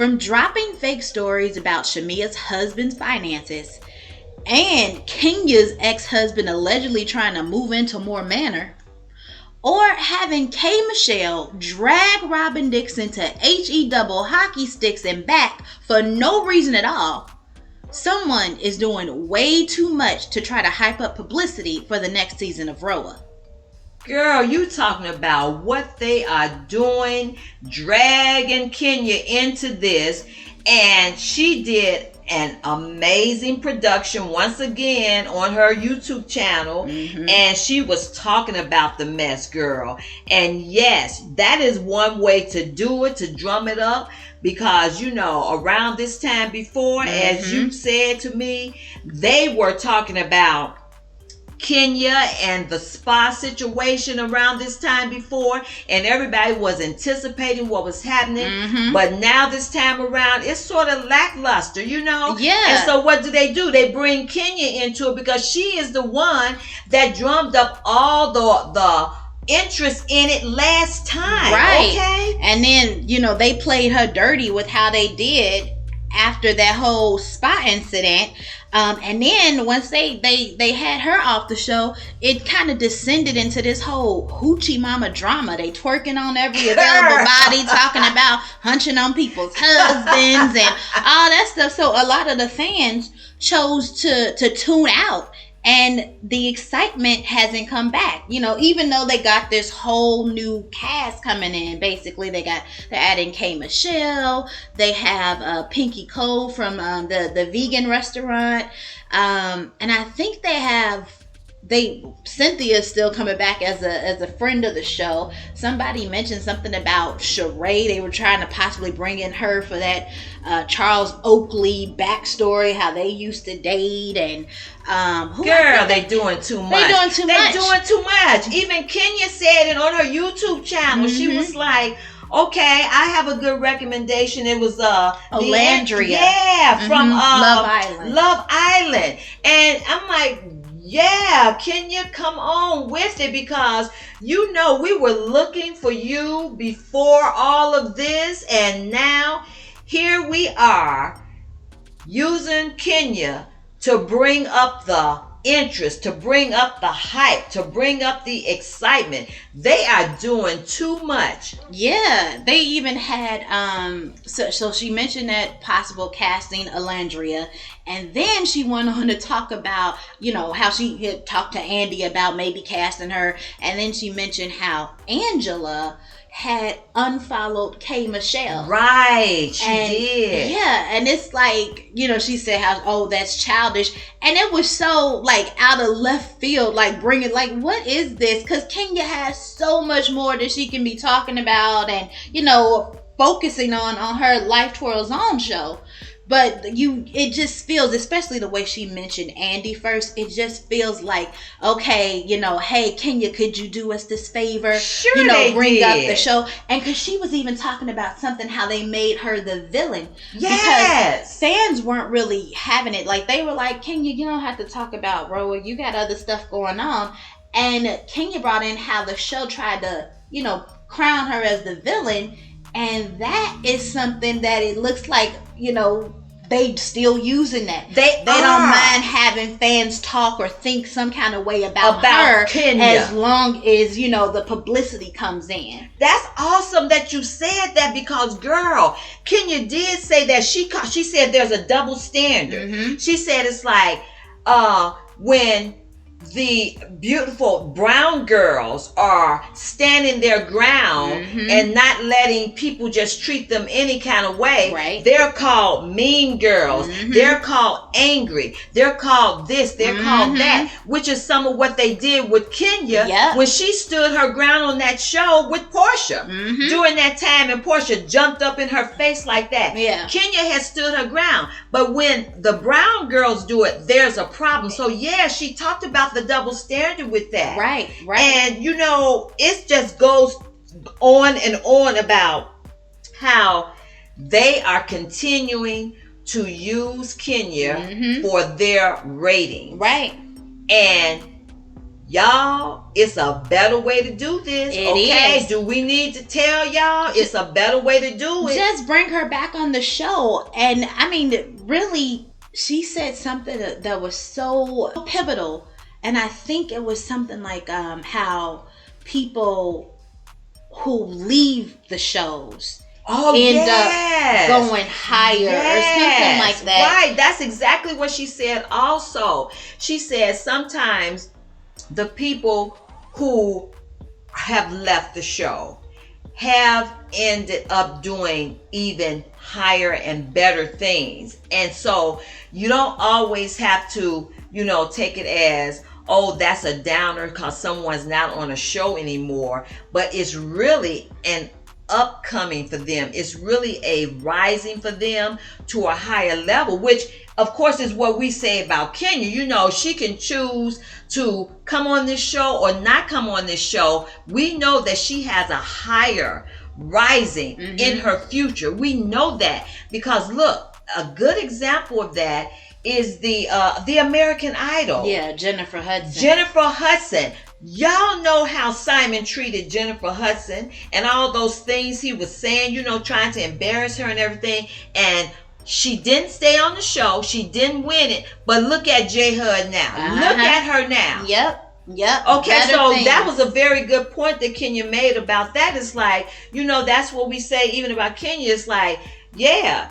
From dropping fake stories about Shamia's husband's finances and Kenya's ex-husband allegedly trying to move into more manor, or having K. Michelle drag Robin Dixon to HE double hockey sticks and back for no reason at all, someone is doing way too much to try to hype up publicity for the next season of RHOA. Girl, you talking about what they are doing, dragging Kenya into this, and she did an amazing production once again on her YouTube channel, and she was talking about the mess, girl. And yes, that is one way to do it, to drum it up, because around this time before, as you said to me, they were talking about Kenya and the spa situation around this time before, and everybody was anticipating what was happening. But now this time around, it's sort of lackluster, Yeah. And so what do? They bring Kenya into it because she is the one that drummed up all the interest in it last time. Right. Okay. And then, they played her dirty with how they did after that whole spa incident. And then once they had her off the show, it kind of descended into this whole hoochie mama drama. They twerking on every available body, talking about hunching on people's husbands and all that stuff. So a lot of the fans chose to tune out. And the excitement hasn't come back, even though they got this whole new cast coming in. Basically, they're adding K. Michelle. They have Pinky Cole from the vegan restaurant. And I think Cynthia's still coming back as a friend of the show. Somebody mentioned something about Sheree. They were trying to possibly bring in her for that Charles Oakley backstory, how they used to date, and they doing too much. They're doing too much. Even Kenya said it on her YouTube channel. She was like, okay, I have a good recommendation. It was Olandria. From Love Island. And I'm like, yeah, Kenya, come on with it, because we were looking for you before all of this, and now here we are using Kenya to bring up the interest, to bring up the hype, to bring up the excitement. They are doing too much. Yeah, they even had so she mentioned that possible casting Olandria, and then she went on to talk about how she had talked to Andy about maybe casting her, and then she mentioned how Angela had unfollowed K. Michelle. Right, she did. Yeah, and it's like, she said how, that's childish. And it was so, like, out of left field, like, bringing, like, what is this? Because Kenya has so much more that she can be talking about and, focusing on her Life Twirls On show. But it just feels, especially the way she mentioned Andy first, it just feels like, okay, hey, Kenya, could you do us this favor? Sure, bring up the show. And because she was even talking about something, how they made her the villain. Yes. Because fans weren't really having it. Like, they were like, Kenya, you don't have to talk about RHOA. You got other stuff going on. And Kenya brought in how the show tried to, crown her as the villain. And that is something that it looks like, they still using that. They don't mind having fans talk or think some kind of way about her Kenya, as long as, the publicity comes in. That's awesome that you said that, because, girl, Kenya did say that she said there's a double standard. She said it's like when the beautiful brown girls are standing their ground and not letting people just treat them any kind of way. Right. They're called mean girls. They're called angry. They're called this. They're called that, which is some of what they did with Kenya when she stood her ground on that show with Porsha during that time, and Porsha jumped up in her face like that. Yeah. Kenya has stood her ground. But when the brown girls do it, there's a problem. So yeah, she talked about the double standard with that. Right. And it just goes on and on about how they are continuing to use Kenya for their rating. Right. And Y'all, it's a better way to do this. It okay? is. Do we need to tell y'all it's a better way to do it? Just bring her back on the show. And I mean, really, she said something that was so pivotal. And I think it was something like how people who leave the shows end up going higher or something like that. Right. That's exactly what she said also. She said sometimes the people who have left the show have ended up doing even higher and better things. And so you don't always have to, take it as, oh, that's a downer because someone's not on a show anymore. But it's really an upcoming for them. It's really a rising for them to a higher level, which of course is what we say about Kenya. She can choose to come on this show or not come on this show. We know that she has a higher rising in her future. We know that because look, a good example of that is the American Idol. Yeah, Jennifer Hudson. Jennifer Hudson. Y'all know how Simon treated Jennifer Hudson and all those things he was saying, trying to embarrass her and everything. And she didn't stay on the show. She didn't win it. But look at J Hud now. Look at her now. Yep. Okay, so that was a very good point that Kenya made about that. It's like, that's what we say even about Kenya. It's like, yeah,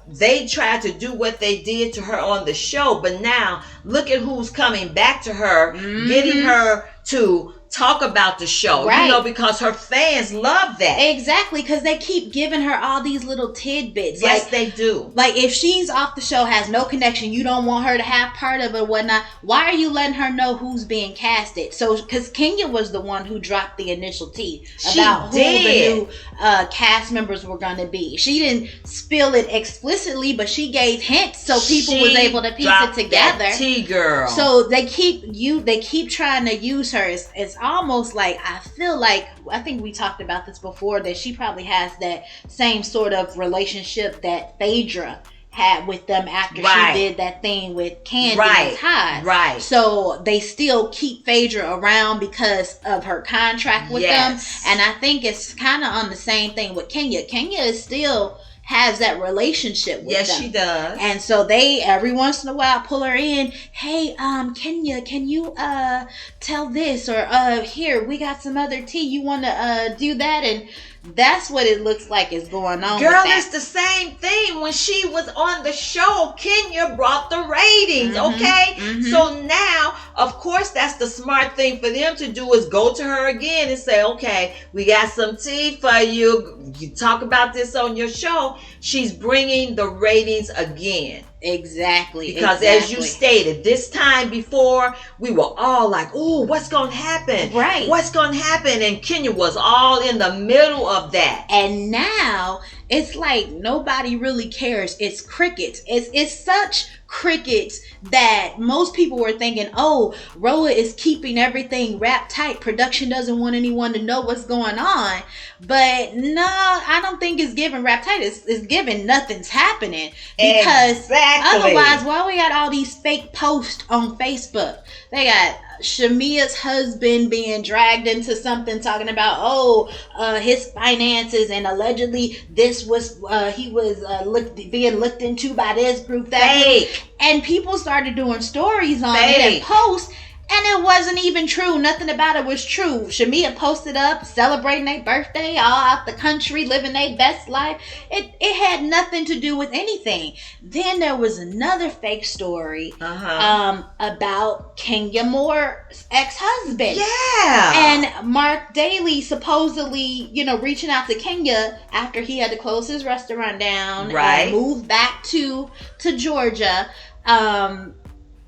they tried to do what they did to her on the show, but now look at who's coming back to her, getting her to talk about the show, right? Because her fans love that. Exactly, because they keep giving her all these little tidbits. Yes, they do. Like if she's off the show, has no connection, you don't want her to have part of it or whatnot, why are you letting her know who's being casted? So, because Kenya was the one who dropped the initial tea about who the new cast members were going to be. She didn't spill it explicitly, but she gave hints so people was able to piece it together. That tea, girl. So they keep trying to use her. It's almost like I think we talked about this before, that she probably has that same sort of relationship that Phaedra had with them after she did that thing with Candy and Todd. Right. So they still keep Phaedra around because of her contract with them. And I think it's kind of on the same thing with Kenya. Kenya is still has that relationship with them. Yes, she does. And so they every once in a while pull her in. Hey, Kenya, can you tell this, or here we got some other tea. You want to do that? And that's what it looks like is going on. Girl, it's the same thing. When she was on the show, Kenya brought the ratings, okay? So now, of course, that's the smart thing for them to do, is go to her again and say, okay, we got some tea for you. You talk about this on your show. She's bringing the ratings again. Exactly. Because as you stated, this time before, we were all like, oh, what's going to happen? Right. What's going to happen? And Kenya was all in the middle of that. And now it's like nobody really cares. It's crickets. It's such crickets that most people were thinking, oh, RHOA is keeping everything wrapped tight. Production doesn't want anyone to know what's going on. But no, I don't think it's given wrapped tight. It's given nothing's happening. Because otherwise, why we got all these fake posts on Facebook? They got Shamia's husband being dragged into something talking about his finances, and allegedly this was he was being looked into by this group, that group. And people started doing stories on it and posts, and it wasn't even true. Nothing about it was true. Shamia posted up celebrating their birthday, all out the country, living their best life. It had nothing to do with anything. Then there was another fake story about Kenya Moore's ex-husband. Yeah. And Mark Daly supposedly, reaching out to Kenya after he had to close his restaurant down and move back to Georgia.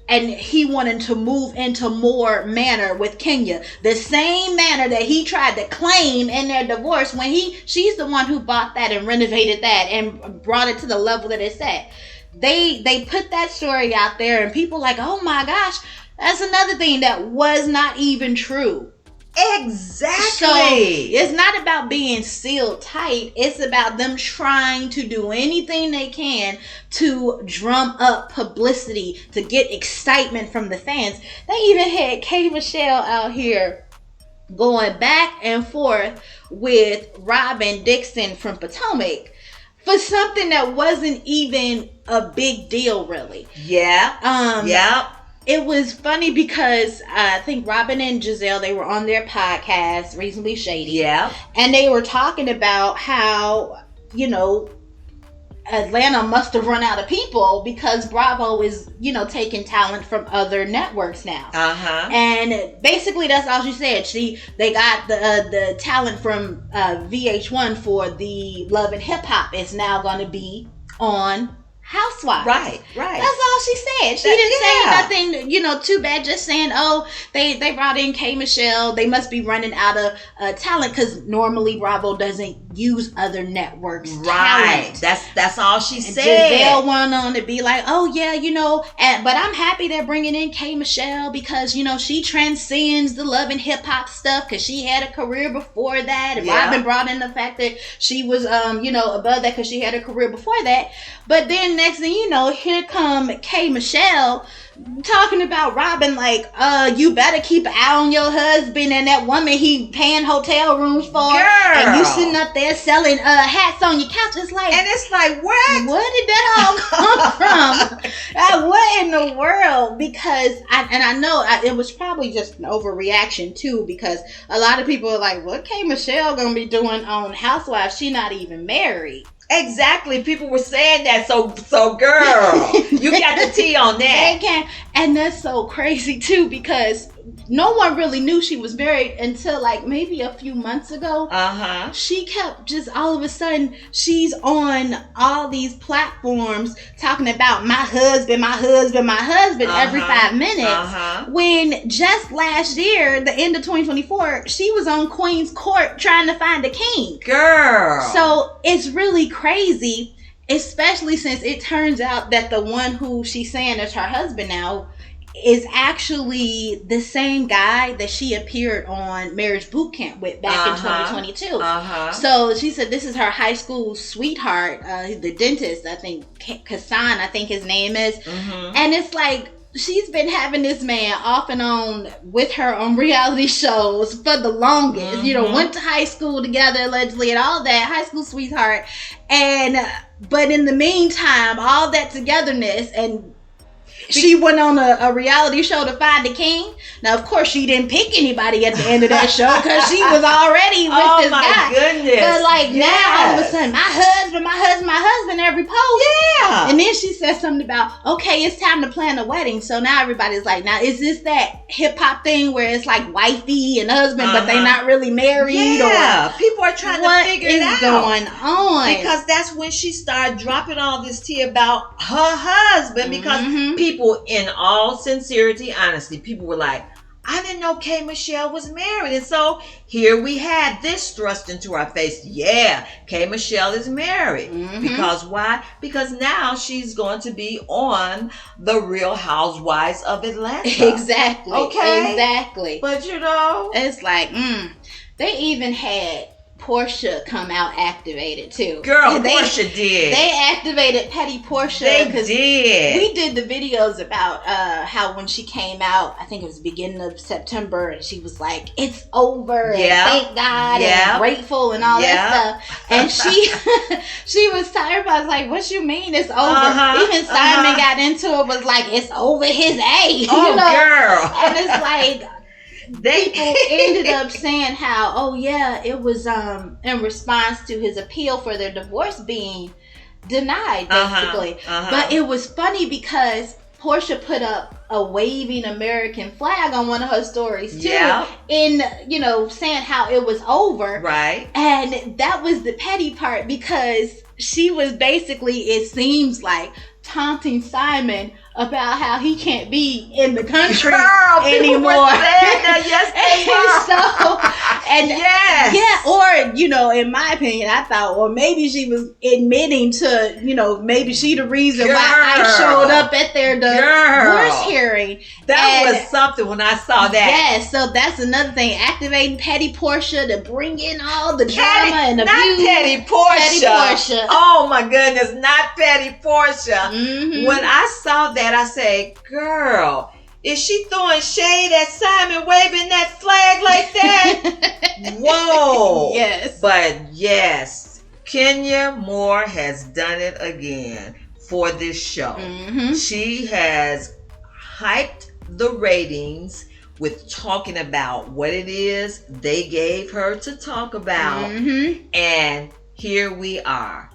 And he wanted to move into Moore Manor with Kenya, the same manor that he tried to claim in their divorce when she's the one who bought that and renovated that and brought it to the level that it's at. They put that story out there, and people like, oh my gosh, that's another thing that was not even true. Exactly. So it's not about being sealed tight. It's about them trying to do anything they can to drum up publicity, to get excitement from the fans. They even had K. Michelle out here going back and forth with Robin Dixon from Potomac for something that wasn't even a big deal, really. Yeah. Yeah. It was funny because I think Robin and Giselle, they were on their podcast, Reasonably Shady. Yeah. And they were talking about how, Atlanta must have run out of people because Bravo is, taking talent from other networks now. Uh-huh. And basically that's all she said. They got the talent from VH1 for the Love and Hip Hop is now going to be on Housewives. Right. That's all she said. She didn't say nothing, too bad. Just saying, they brought in K. Michelle. They must be running out of talent because normally Bravo doesn't use other networks' talent. That's all she said. Giselle went on to be like, but I'm happy they're bringing in K. Michelle because, she transcends the Love and Hip Hop stuff because she had a career before that. And Robin brought in the fact that she was, above that because she had a career before that. But then next thing you know, here come K. Michelle talking about Robin like, you better keep an eye on your husband and that woman he paying hotel rooms for. Girl. And you sitting up there selling hats on your couch. It's like, what? Where did that all come from? What in the world? Because I know it was probably just an overreaction too, because a lot of people are like, what K. Michelle gonna be doing on Housewives? She not even married. Exactly. People were saying that. So girl, you got the tea on that. They can, and that's so crazy too, because no one really knew she was married until like maybe a few months ago. Uh-huh. She kept just all of a sudden she's on all these platforms talking about my husband every 5 minutes. Uh-huh. When just last year, the end of 2024, she was on Queen's Court trying to find a king. Girl. So it's really crazy, especially since it turns out that the one who she's saying is her husband now is actually the same guy that she appeared on Marriage Boot Camp with back in 2022. Uh-huh. So she said this is her high school sweetheart, the dentist, I think, Kassan, I think his name is. Mm-hmm. And it's like, she's been having this man off and on with her on reality shows for the longest. Mm-hmm. Went to high school together allegedly and all that, high school sweetheart. But in the meantime, all that togetherness, and she went on a reality show to find a king. Now, of course, she didn't pick anybody at the end of that show because she was already with this guy. Oh, my goodness. But, now, all of a sudden, my husband, every post. Yeah. And then she said something about, okay, it's time to plan a wedding. So now everybody's like, now, is this that hip-hop thing where it's like wifey and husband, but they're not really married? Yeah. People are trying to figure it out. What is going on? Because that's when she started dropping all this tea about her husband. Because people, in all sincerity, honestly, people were like, I didn't know K. Michelle was married. And so here we had this thrust into our face. Yeah, K. Michelle is married. Because why? Because now she's going to be on The Real Housewives of Atlanta. Exactly. Okay. Exactly. But it's like, they even had Porsha come out activated too. Girl, Porsha did. They activated Petty Porsha. They did. We did the videos about how when she came out, I think it was the beginning of September, and she was like, "It's over. Yeah. And thank God. Yeah. And grateful and all that stuff." And she was tired. I was like, "What you mean it's over?" Even Simon got into it. Was like, "It's over his age." Oh, girl. And it's like, people ended up saying how, it was in response to his appeal for their divorce being denied, basically. But it was funny because Porsha put up a waving American flag on one of her stories too, in saying how it was over, right? And that was the petty part, because she was basically, it seems like, taunting Simon about how he can't be in the country Girl, anymore. Yes, they were. And yes. Yeah, or, you know, in my opinion, I thought, or maybe she was admitting to, you know, maybe she the reason why I showed up at their divorce hearing. That was something when I saw that. Yes, so that's another thing. Activating petty Porsha to bring in all the drama and abuse. Not petty Porsha. Petty Porsha. Oh my goodness, not petty Porsha. Mm-hmm. When I saw that, I said, girl, is she throwing shade at Simon waving that flag like that? Whoa. Yes. But yes, Kenya Moore has done it again for this show. Mm-hmm. She has hyped the ratings with talking about what it is they gave her to talk about. Mm-hmm. And here we are.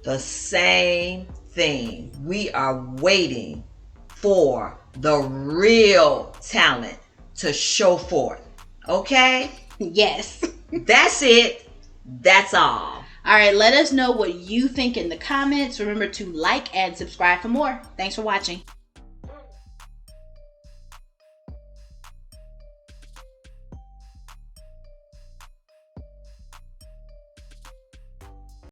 The same thing. We are waiting for the real talent to show forth. Okay? Yes. That's it. That's all. All right, let us know what you think in the comments. Remember to like and subscribe for more. Thanks for watching.